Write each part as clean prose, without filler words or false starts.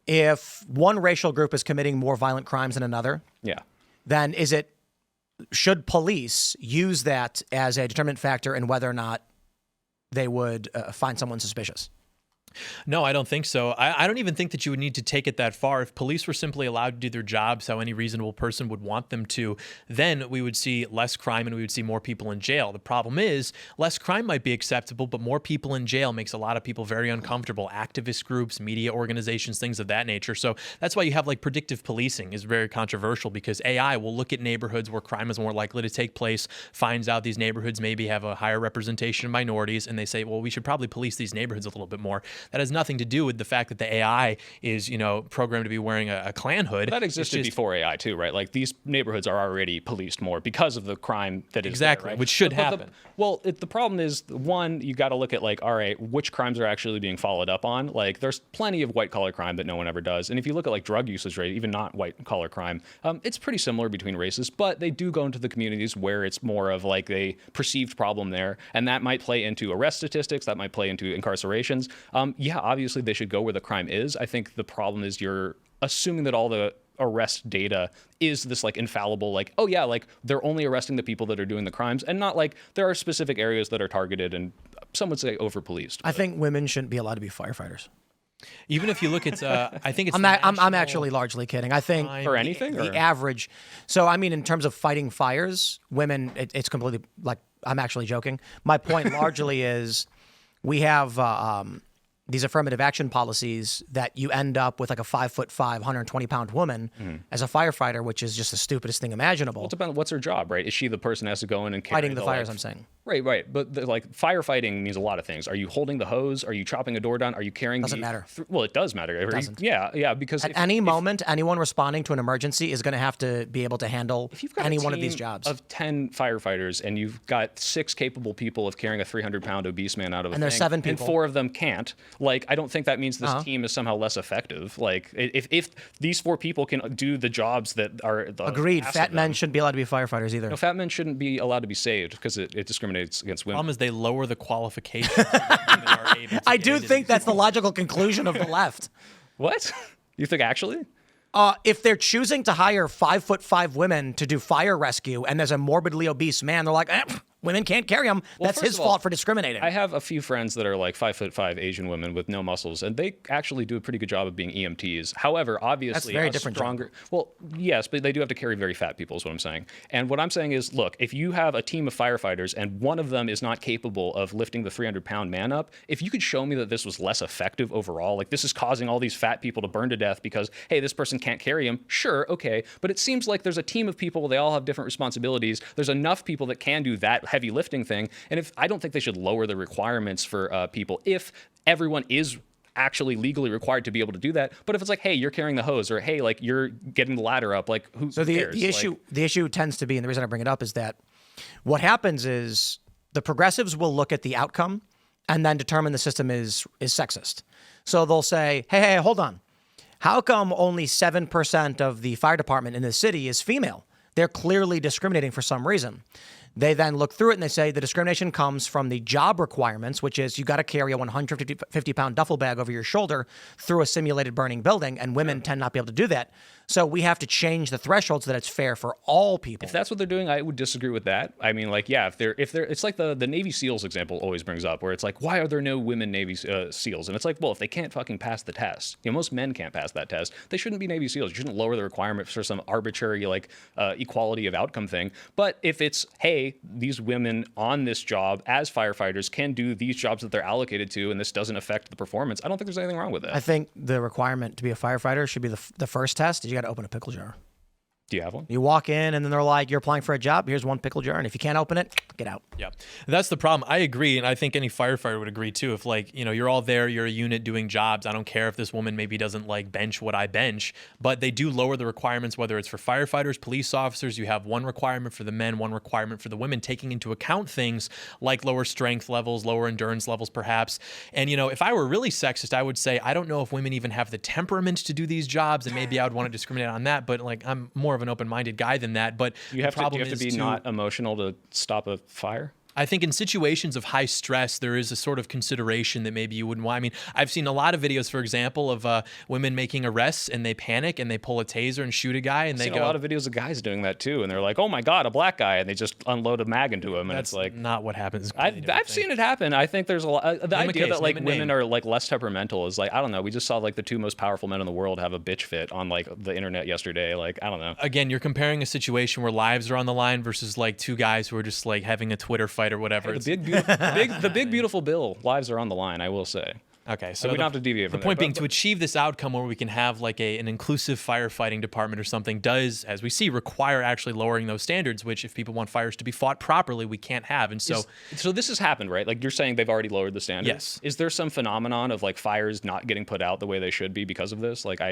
if one racial group is committing more violent crimes than another, then should police use that as a determinant factor in whether or not they would find someone suspicious? No, I don't think so. I don't even think that you would need to take it that far. If police were simply allowed to do their jobs how any reasonable person would want them to, then we would see less crime and we would see more people in jail. The problem is less crime might be acceptable, but more people in jail makes a lot of people very uncomfortable. Activist groups, media organizations, things of that nature. So that's why you have like predictive policing is very controversial, because AI will look at neighborhoods where crime is more likely to take place, finds out these neighborhoods maybe have a higher representation of minorities, and they say, well, we should probably police these neighborhoods a little bit more. That has nothing to do with the fact that the AI is, programmed to be wearing a Klan hood. That existed before AI too, right? Like these neighborhoods are already policed more because of the crime that is there, right? Which should happen. The problem is, one, you got to look at like, all right, which crimes are actually being followed up on? Like there's plenty of white collar crime that no one ever does. And if you look at like drug usage rate, even not white collar crime, it's pretty similar between races, but they do go into the communities where it's more of like a perceived problem there. And that might play into arrest statistics, that might play into incarcerations. Obviously they should go where the crime is. I think the problem is you're assuming that all the arrest data is this like infallible, like, oh yeah, like they're only arresting the people that are doing the crimes, and not like there are specific areas that are targeted and some would say over-policed. I think women shouldn't be allowed to be firefighters. Even if you look at, I think it's. I'm actually largely kidding. I think for anything, the average. So I mean, in terms of fighting fires, women, it's completely like, I'm actually joking. My point largely is we have these affirmative action policies that you end up with like a 5'5", 120-pound woman as a firefighter, which is just the stupidest thing imaginable. Well, it depends. What's her job, right? Is she the person that has to go in and carry fighting the fires? I'm saying. Right. But like firefighting means a lot of things. Are you holding the hose? Are you chopping a door down? Are you carrying? Doesn't matter. Well, it does matter. It doesn't. Yeah. Because at any moment, anyone responding to an emergency is going to have to be able to handle any one of these jobs. Of 10 firefighters, and you've got 6 capable people of carrying a 300-pound obese man out of a thing, there's 7 people, and 4 of them can't. Like, I don't think that means this team is somehow less effective. Like, if these 4 people can do the jobs that are agreed, fat men shouldn't be allowed to be firefighters either. No, fat men shouldn't be allowed to be saved because it discriminates against women. The problem is they lower the qualifications. Women are able to I do think that's the logical conclusion of the left. What? You think actually? If they're choosing to hire 5'5" women to do fire rescue, and there's a morbidly obese man, they're like, women can't carry him. Well, that's his fault for discriminating. I have a few friends that are like 5'5" Asian women with no muscles, and they actually do a pretty good job of being EMTs. However, obviously, that's very different. Stronger. Well, yes, but they do have to carry very fat people, is what I'm saying. And what I'm saying is, look, if you have a team of firefighters and one of them is not capable of lifting the 300-pound man up, if you could show me that this was less effective overall, like this is causing all these fat people to burn to death because, hey, this person can't carry him. Sure, okay, but it seems like there's a team of people. They all have different responsibilities. There's enough people that can do that heavy lifting thing. And I don't think they should lower the requirements for people if everyone is actually legally required to be able to do that. But if it's like, hey, you're carrying the hose, or hey, like you're getting the ladder up, like who cares? The issue tends to be, and the reason I bring it up is that what happens is the progressives will look at the outcome and then determine the system is sexist. So they'll say, hey, hold on. How come only 7% of the fire department in the city is female? They're clearly discriminating for some reason. They then look through it and they say the discrimination comes from the job requirements, which is you got to carry a 150-pound duffel bag over your shoulder through a simulated burning building, and women tend not to be able to do that. So we have to change the threshold so that it's fair for all people. If that's what they're doing, I would disagree with that. I mean, like, yeah, if they're, it's like the Navy SEALs example always brings up, where it's like, why are there no women Navy SEALs? And it's like, well, if they can't fucking pass the test, most men can't pass that test, they shouldn't be Navy SEALs. You shouldn't lower the requirement for some arbitrary like equality of outcome thing. But if it's, hey, these women on this job as firefighters can do these jobs that they're allocated to, and this doesn't affect the performance, I don't think there's anything wrong with that. I think the requirement to be a firefighter should be the first test is you got to open a pickle jar. Do you have one? You walk in and then they're like, you're applying for a job. Here's one pickle jar. And if you can't open it, get out. Yeah, that's the problem. I agree. And I think any firefighter would agree too. If like, you're all there, you're a unit doing jobs. I don't care if this woman maybe doesn't like bench what I bench, but they do lower the requirements, whether it's for firefighters, police officers. You have one requirement for the men, one requirement for the women, taking into account things like lower strength levels, lower endurance levels, perhaps. And, if I were really sexist, I would say, I don't know if women even have the temperament to do these jobs. And maybe I would want to discriminate on that. But like, I'm more of an open-minded guy than that. But you have to be not emotional to stop a fire. I think in situations of high stress, there is a sort of consideration that maybe you wouldn't want. I mean, I've seen a lot of videos, for example, of women making arrests and they panic and they pull a taser and shoot a guy and I've they seen go. a lot of videos of guys doing that too, and they're like, "Oh my God, a black guy," and they just unload a mag into him, and That's it's like, not what happens. I've seen it happen. I think there's a lot. The Name a idea case, that like name a name. women are like less temperamental is like, I don't know. We just saw like the two most powerful men in the world have a bitch fit on like the internet yesterday. Like, I don't know. Again, you're comparing a situation where lives are on the line versus like two guys who are just like having a Twitter fight or whatever. The big beautiful bill. Lives are on the line. I will say. Okay, so we don't have to deviate from the point that, being, but- to achieve this outcome where we can have like an inclusive firefighting department or something does, as we see, require actually lowering those standards, which if people want fires to be fought properly, we can't have. And so, So this has happened, right? Like you're saying they've already lowered the standards. Yes. Is there some phenomenon of like fires not getting put out the way they should be because of this? Like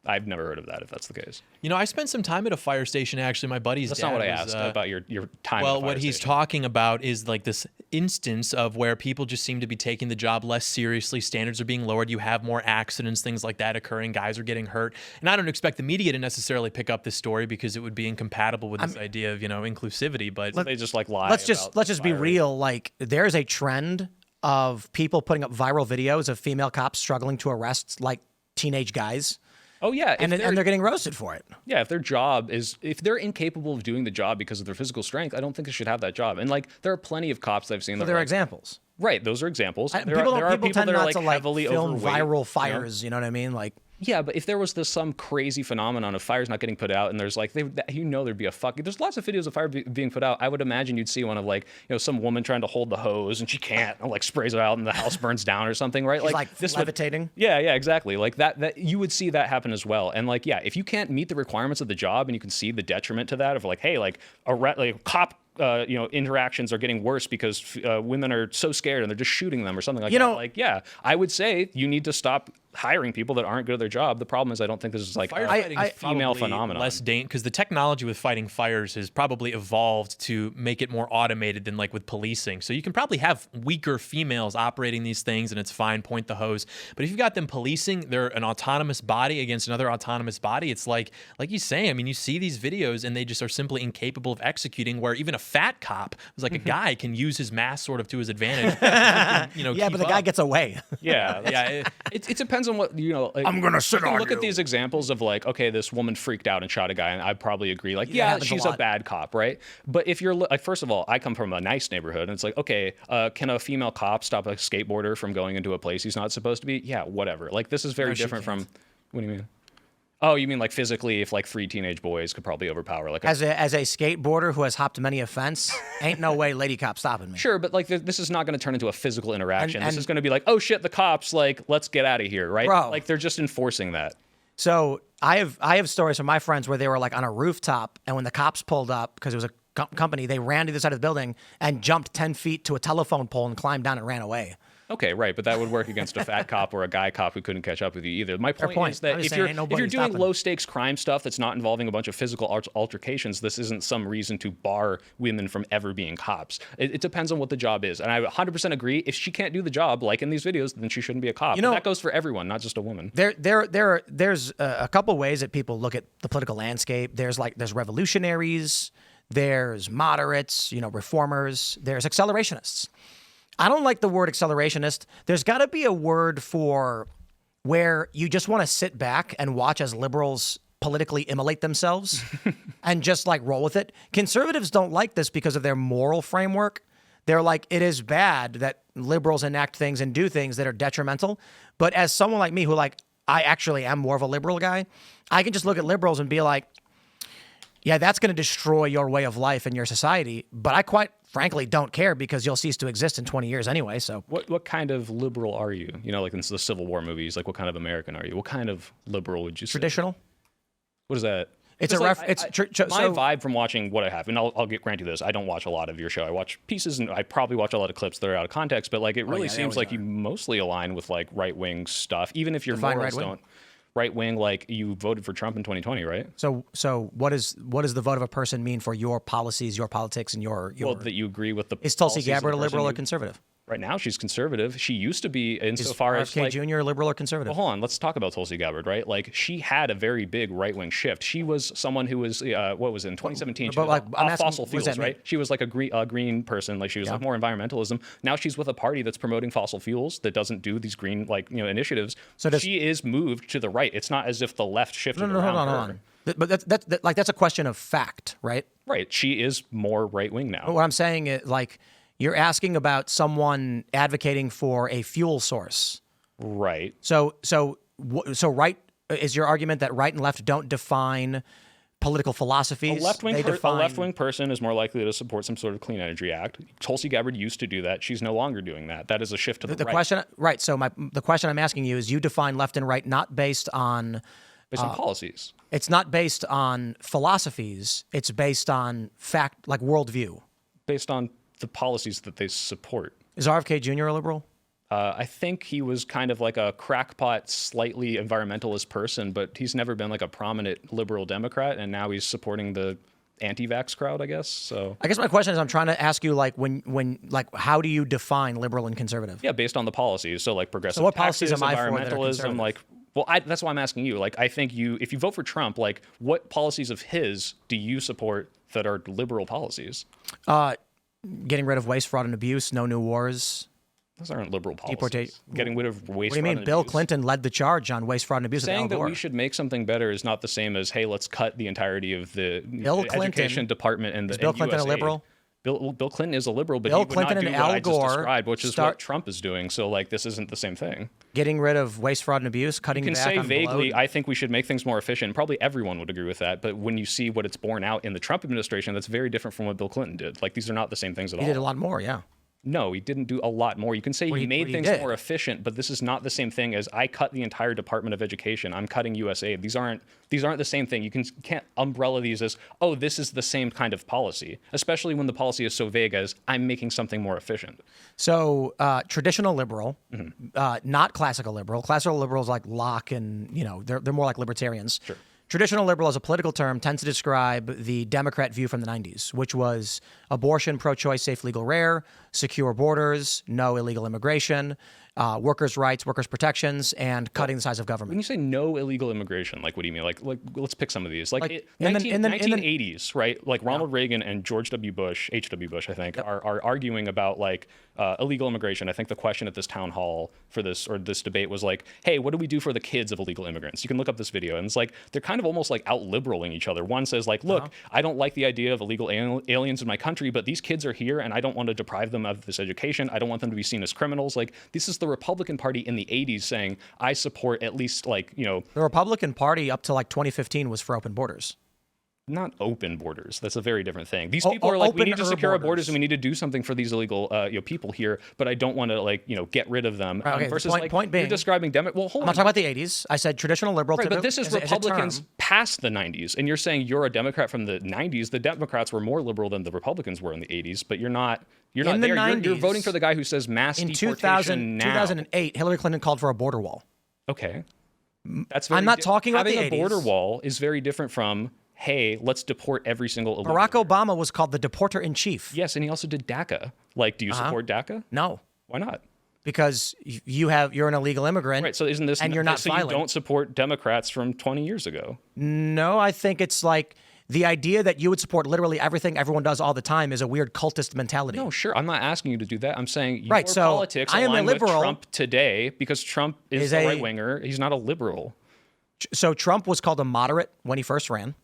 I've never heard of that. If that's the case, I spent some time at a fire station. Actually, my buddy's that's dad not what I was, asked about your time. Well, at the fire what he's station. talking about is like this instance of where people just seem to be taking the job less seriously. Standards are being lowered. You have more accidents, things like that occurring. Guys are getting hurt. And I don't expect the media to necessarily pick up this story because it would be incompatible with this idea of, inclusivity. But They just like lie. Let's just be firing. real. Like, there's a trend of people putting up viral videos of female cops struggling to arrest like teenage guys, Oh yeah, and they're getting roasted for it. yeah, if their job is, if they're incapable of doing the job because of their physical strength, I don't think they should have that job. And like, there are plenty of cops I've seen. So that there are like, examples. right, those are examples. There People are people tend that are not like to like heavily film overweight, viral fires. You know what I mean? Like, Yeah, but if there was some crazy phenomenon of fires not getting put out, and there's like, there'd be a there's lots of videos of fire being put out. I would imagine you'd see one of like, some woman trying to hold the hose and she can't, and like sprays it out and the house burns down or something, right? she's like this levitating. Yeah, exactly. Like that you would see that happen as well. And like, yeah, if you can't meet the requirements of the job and you can see the detriment to that of like, hey, like a cop, interactions are getting worse because women are so scared and they're just shooting them or something like that. Like, yeah, I would say you need to stop hiring people that aren't good at their job. The problem is I don't think this is like firefighting a is female probably phenomenon. less because the technology with fighting fires has probably evolved to make it more automated than like with policing. So you can probably have weaker females operating these things and it's fine, point the hose. But if you've got them policing, they're an autonomous body against another autonomous body. It's like you say, I mean, you see these videos and they just are simply incapable of executing, where even a fat cop who's like a guy can use his mass sort of to his advantage. Yeah, but the guy gets away. Yeah, Yeah, it depends on what like, I'm gonna sit on look you. at these examples of like, okay, this woman freaked out and shot a guy, and I probably agree. Like, That yeah, happens a she's a lot. bad cop, right? But if you're like, first of all, I come from a nice neighborhood, and it's like, okay, can a female cop stop a skateboarder from going into a place he's not supposed to be? Yeah, whatever. Like, this is very No, she different from. can't. What do you mean? Oh, you mean like physically? If like 3 teenage boys could probably overpower like a As a skateboarder who has hopped many a fence, ain't no way lady cop stopping me. Sure, but like this is not going to turn into a physical interaction. This and- is going to be like, oh shit, the cops, like, let's get out of here, right? Bro. Like they're just enforcing that. So I have stories from my friends where they were like on a rooftop, and when the cops pulled up because it was a company, they ran to the side of the building and jumped 10 feet to a telephone pole and climbed down and ran away. Okay, right, but that would work against a fat cop or a guy cop who couldn't catch up with you either. My point point. is that I'm just if saying, you're ain't nobody doing stopping. low stakes crime stuff that's not involving a bunch of physical altercations, this isn't some reason to bar women from ever being cops. It depends on what the job is, and I 100% agree. If she can't do the job, like in these videos, then she shouldn't be a cop. You know- But that goes for everyone, not just a woman. There's a couple ways that people look at the political landscape. There's revolutionaries, there's moderates, reformers, there's accelerationists. I don't like the word accelerationist. There's got to be a word for where you just want to sit back and watch as liberals politically immolate themselves and just like roll with it. Conservatives don't like this because of their moral framework. They're like, it is bad that liberals enact things and do things that are detrimental. But as someone like me who I actually am more of a liberal guy, I can just look at liberals and be like, yeah, that's going to destroy your way of life and your society. But I quite frankly don't care because you'll cease to exist in 20 years anyway. So What kind of liberal are you? Like in the Civil War movies, like what kind of American are you? What kind of liberal would you say? traditional. What is that? It's Just a like, ref. It's my vibe from watching what I have, and I'll grant you this. I don't watch a lot of your show. I watch pieces, and I probably watch a lot of clips that are out of context. But like, it really yeah, they seems always like are. you mostly align with like right wing stuff, even if your Define morals right-wing. don't. Right wing, like you voted for Trump in 2020, right? So what does the vote of a person mean for your policies, your politics, and your? Well, that you agree with the. Is Tulsi policies of Gabbard the a person liberal or you- conservative? Right now, she's conservative. She used to be Is insofar as RFK like. Jr. liberal or conservative? Well, hold on. Let's talk about Tulsi Gabbard, right? Like, she had a very big right-wing shift. She was someone who was, what was it, in 2017? She But, was like, I'm off asking, fossil what does fuels, that mean? right? She was like a green person. Like, she was like more environmentalism. Now she's with a party that's promoting fossil fuels that doesn't do these green, like, initiatives. So does- she is moved to the right. It's not as if the left shifted No, around hold her. on. But that's a question of fact, right? Right. She is more right-wing now. What I'm saying is, like, you're asking about someone advocating for a fuel source. Right. So right is your argument that right and left don't define political philosophies? A They left-wing person is more likely to support some sort of Clean Energy Act. Tulsi Gabbard used to do that. She's no longer doing that. That is a shift to the right. question, right? So the question I'm asking you is, you define left and right not based on policies. It's not based on philosophies. It's based on fact, like worldview. Based on the policies that they support. Is RFK Jr. a liberal? I think he was kind of like a crackpot, slightly environmentalist person, but he's never been like a prominent liberal Democrat, and now he's supporting the anti-vax crowd, I guess. So I guess my question is, I'm trying to ask you, like, how do you define liberal and conservative? yeah, based on the policies. So like progressive So what policies taxes, am I for that are environmentalism, conservative? like. Well, that's why I'm asking you. Like, I think if you vote for Trump, like, what policies of his do you support that are liberal policies? Getting rid of waste, fraud, and abuse, no new wars. Those aren't liberal policies. Deportation. Getting rid of waste. What do you mean? Bill Clinton led the charge on waste, fraud, and abuse. Saying with Al that Gore. we should make something better is not the same as, hey, let's cut the entirety of the education department and the Bill Clinton a USAID. liberal? Bill Clinton is a liberal, but Bill he would Clinton not do and what Al I just Gore described, which is what Trump is doing. So, like, this isn't the same thing. Getting rid of waste, fraud, and abuse, cutting You can back say on vaguely, bloat. I think we should make things more efficient. Probably everyone would agree with that. But when you see what it's borne out in the Trump administration, that's very different from what Bill Clinton did. Like, these are not the same things at all. He did a lot more, yeah. No, he didn't do a lot more. You can say he made things more efficient, but this is not the same thing as I cut the entire Department of Education. I'm cutting USAID. These aren't the same thing. You can't umbrella these as, oh, this is the same kind of policy, especially when the policy is so vague as I'm making something more efficient. So traditional liberal, not classical liberal. Classical liberals like Locke and, they're more like libertarians. Sure. Traditional liberal as a political term tends to describe the Democrat view from the 90s, which was abortion, pro-choice, safe, legal, rare, secure borders, no illegal immigration, workers' rights, workers' protections, and cutting the size of government. When you say no illegal immigration, like, what do you mean? Like let's pick some of these. Like, in the 1980s, right? Like Ronald Reagan and George W. Bush, H.W. Bush, I think, are arguing about like illegal immigration. I think the question at this town hall for this debate was like, hey, what do we do for the kids of illegal immigrants? You can look up this video, and it's like they're kind of almost like out liberaling each other. One says like, look, I don't like the idea of illegal aliens in my country, but these kids are here, and I don't want to deprive them of this education. I don't want them to be seen as criminals. Like, this is the Republican Party in the 80s saying, I support at least like, The Republican Party up to like 2015 was for open borders. Not open borders. That's a very different thing. These people are like, we need to secure our borders and we need to do something for these illegal people here, but I don't want to like, get rid of them. Okay, versus point being, you're describing well, hold I'm on. not talking about the 80s. I said traditional liberal. Right, but this is Republicans past the 90s, and you're saying you're a Democrat from the 90s. The Democrats were more liberal than the Republicans were in the 80s, but you're not there. 90s, you're voting for the guy who says mass deportation now. 2008, Hillary Clinton called for a border wall. Okay. I'm not talking about the 80s. Having a border wall is very different from, hey, let's deport every single illegal Barack Obama was called the deporter-in-chief. Yes, and he also did DACA. Like, do you support DACA? No. Why not? Because you're an illegal immigrant. Right, so isn't this... And you're not so filing. You don't support Democrats from 20 years ago? No, I think it's like the idea that you would support literally everything everyone does all the time is a weird cultist mentality. No, sure. I'm not asking you to do that. I'm saying right, your so politics I am align a liberal with Trump today because Trump is a right-winger. He's not a liberal. So Trump was called a moderate when he first ran.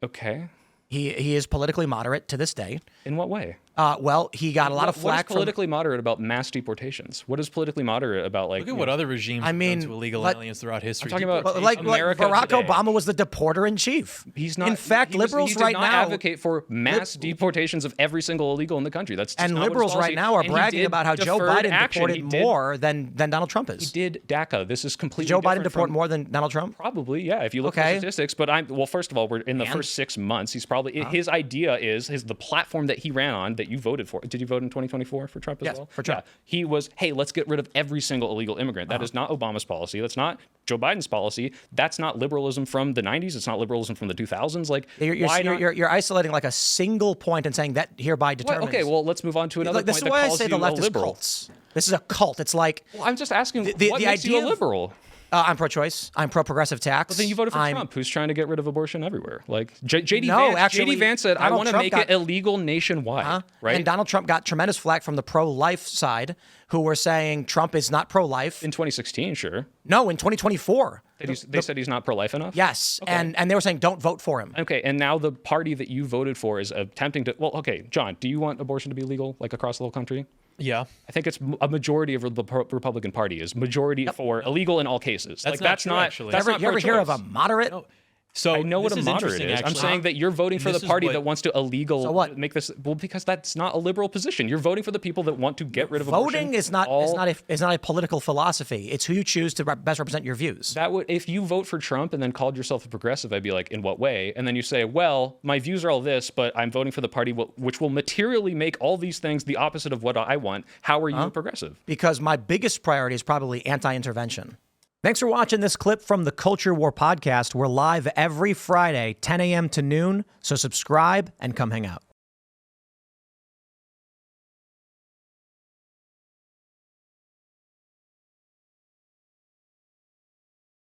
Okay. He is politically moderate to this day. In what way? Well, he got a lot of flack. What is politically moderate about mass deportations? What is politically moderate about like? Look at what other regimes have done to illegal aliens throughout history. I'm talking about like America Barack today. Obama was the deporter in chief. He's not. In fact, liberals he did right not now advocate for mass deportations of every single illegal in the country. That's just and not what his liberals policy- right now are and he bragging did about how Joe deferred Biden action. deported more than Donald Trump is. He did DACA. This is completely. Did Joe Biden different deport from- more than Donald Trump? Probably, yeah. If you look at the statistics, but first of all, we're in the first 6 months. He's probably his idea is the platform that he ran on that you voted for. Did you vote in 2024 for Trump as Yes, well? for Trump. Yeah. He was, hey, let's get rid of every single illegal immigrant. That is not Obama's policy. That's not Joe Biden's policy. That's not liberalism from the 90s. It's not liberalism from the 2000s. Like, you're isolating like a single point and saying that hereby determines. Okay, well, let's move on to another This point is why that I calls say you the a left is liberal. cults. This is a cult. It's like Well, I'm just asking, the what makes you idea a of- liberal? I'm pro-choice. I'm pro-progressive tax. But then you voted for Trump, who's trying to get rid of abortion everywhere. Like JD No, Vance, actually, JD Vance said, "I Donald want to Trump make got- it illegal nationwide." Right? And Donald Trump got tremendous flack from the pro-life side, who were saying Trump is not pro-life. in 2016, sure. No, in 2024. They said he's not pro-life enough. Yes, and they were saying don't vote for him. Okay, and now the party that you voted for is attempting to. Well, okay, John, do you want abortion to be legal, like across the whole country? Yeah. I think it's a majority of the Republican Party is majority for illegal in all cases. That's not true, actually. That's not You ever hear of pro-choice. a moderate? So I know what this a is moderate interesting, is. I'm actually. saying that you're voting for This the is party what- that wants to illegal So what? make this. Well, because that's not a liberal position. You're voting for the people that want to get rid of abortion. Voting is not a political philosophy. It's who you choose to best represent your views. That would, if you vote for Trump and then called yourself a progressive, I'd be like, in what way? And then you say, well, my views are all this, but I'm voting for the party which will materially make all these things the opposite of what I want. How are you a progressive? Because my biggest priority is probably anti-intervention. Thanks for watching this clip from the Culture War podcast. We're live every Friday, 10 a.m. to noon, so subscribe and come hang out.